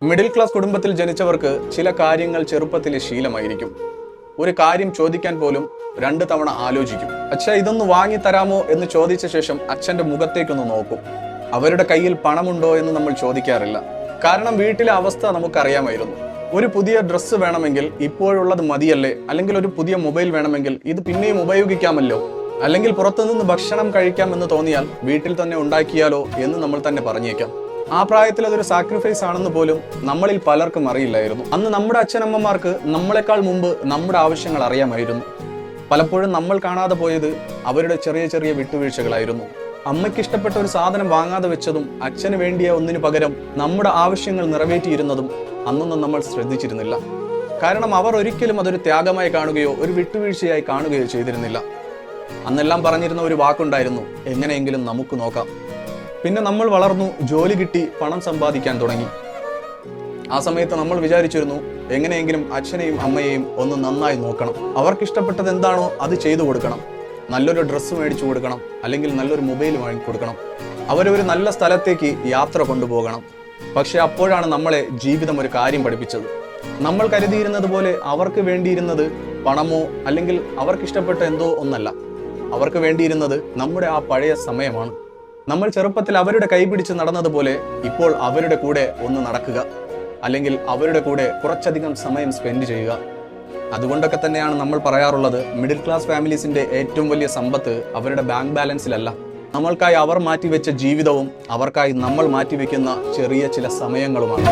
Middle class കുടുംബത്തിൽ ജനിച്ചവർക്ക് ചില കാര്യങ്ങൾ ചെറുപ്പത്തിലെ ശീലമായിരിക്കും. ഒരു കാര്യം ചോദിക്കാൻ പോലും 2 തവണ ആലോചിക്കും. അച്ഛാ ഇതൊന്ന് വാങ്ങി തരാമോ എന്ന് ചോദിച്ച ശേഷം അച്ഛന്റെ മുഖത്തേക്കൊന്ന് നോക്കും. അവരുടെ കയ്യിൽ പണമുണ്ടോ എന്ന് നമ്മൾ ചോദിക്കാറില്ല. കാരണം വീട്ടിലെ അവസ്ഥ നമുക്കറിയാമായിരുന്നു. ഒരു പുതിയ ഡ്രസ്സ് വേണമെങ്കിൽ ഇപ്പോഴുള്ളത് മതിയല്ലേ, അല്ലെങ്കിൽ ഒരു പുതിയ മൊബൈൽ വേണമെങ്കിൽ ഇത് പിന്നെയും ഉപയോഗിക്കാമല്ലോ, അല്ലെങ്കിൽ പുറത്തുനിന്ന് ഭക്ഷണം കഴിക്കാമെന്ന് തോന്നിയാൽ വീട്ടിൽ തന്നെ ഉണ്ടാക്കിയാലോ എന്ന് നമ്മൾ തന്നെ പറഞ്ഞേക്കാം. ആ പ്രായത്തിൽ അതൊരു സാക്രിഫൈസ് ആണെന്ന് പോലും നമ്മളിൽ പലർക്കും അറിയില്ലായിരുന്നു. അന്ന് നമ്മുടെ അച്ഛനമ്മമാർക്ക് നമ്മളെക്കാൾ മുമ്പ് നമ്മുടെ ആവശ്യങ്ങൾ അറിയാമായിരുന്നു. പലപ്പോഴും നമ്മൾ കാണാതെ പോയത് അവരുടെ ചെറിയ ചെറിയ വിട്ടുവീഴ്ചകളായിരുന്നു. അമ്മയ്ക്ക് ഇഷ്ടപ്പെട്ട ഒരു സാധനം വാങ്ങാതെ വെച്ചതും അച്ഛന് വേണ്ടിയ ഒന്നിനു പകരം നമ്മുടെ ആവശ്യങ്ങൾ നിറവേറ്റിയിരുന്നതും അന്നൊന്നും നമ്മൾ ശ്രദ്ധിച്ചിരുന്നില്ല. കാരണം അവർ ഒരിക്കലും അതൊരു ത്യാഗമായി കാണുകയോ ഒരു വിട്ടുവീഴ്ചയായി കാണുകയോ ചെയ്തിരുന്നില്ല. അന്നെല്ലാം പറഞ്ഞിരുന്ന ഒരു വാക്കുണ്ടായിരുന്നു, എങ്ങനെയെങ്കിലും നമുക്ക് നോക്കാം. പിന്നെ നമ്മൾ വളർന്നു, ജോലി കിട്ടി, പണം സമ്പാദിക്കാൻ തുടങ്ങി. ആ സമയത്ത് നമ്മൾ വിചാരിച്ചിരുന്നു, എങ്ങനെയെങ്കിലും അച്ഛനെയും അമ്മയെയും ഒന്ന് നന്നായി നോക്കണം. അവർക്കിഷ്ടപ്പെട്ടത് എന്താണോ അത് ചെയ്തു കൊടുക്കണം. നല്ലൊരു ഡ്രസ്സ് മേടിച്ചു കൊടുക്കണം, അല്ലെങ്കിൽ നല്ലൊരു മൊബൈൽ വാങ്ങിക്കൊടുക്കണം. അവരൊരു നല്ല സ്ഥലത്തേക്ക് യാത്ര കൊണ്ടുപോകണം. പക്ഷെ അപ്പോഴാണ് നമ്മളെ ജീവിതം ഒരു കാര്യം പഠിപ്പിച്ചത്. നമ്മൾ കരുതിയിരുന്നത് പോലെ അവർക്ക് വേണ്ടിയിരുന്നത് പണമോ അല്ലെങ്കിൽ അവർക്കിഷ്ടപ്പെട്ട എന്തോ ഒന്നല്ല. അവർക്ക് വേണ്ടിയിരുന്നത് നമ്മുടെ ആ പഴയ സമയമാണ്. നമ്മൾ ചെറുപ്പത്തിൽ അവരുടെ കൈപിടിച്ച് നടന്നതുപോലെ ഇപ്പോൾ അവരുടെ കൂടെ ഒന്ന് നടക്കുക, അല്ലെങ്കിൽ അവരുടെ കൂടെ കുറച്ചധികം സമയം സ്പെൻഡ് ചെയ്യുക. അതുകൊണ്ടൊക്കെ തന്നെയാണ് നമ്മൾ പറയാറുള്ളത്, മിഡിൽ ക്ലാസ് ഫാമിലീസിന്റെ ഏറ്റവും വലിയ സമ്പത്ത് അവരുടെ ബാങ്ക് ബാലൻസിലല്ല, നമ്മൾക്കായി അവർ മാറ്റിവെച്ച ജീവിതവും അവർക്കായി നമ്മൾ മാറ്റിവെക്കുന്ന ചെറിയ ചില സമയങ്ങളുമാണ്.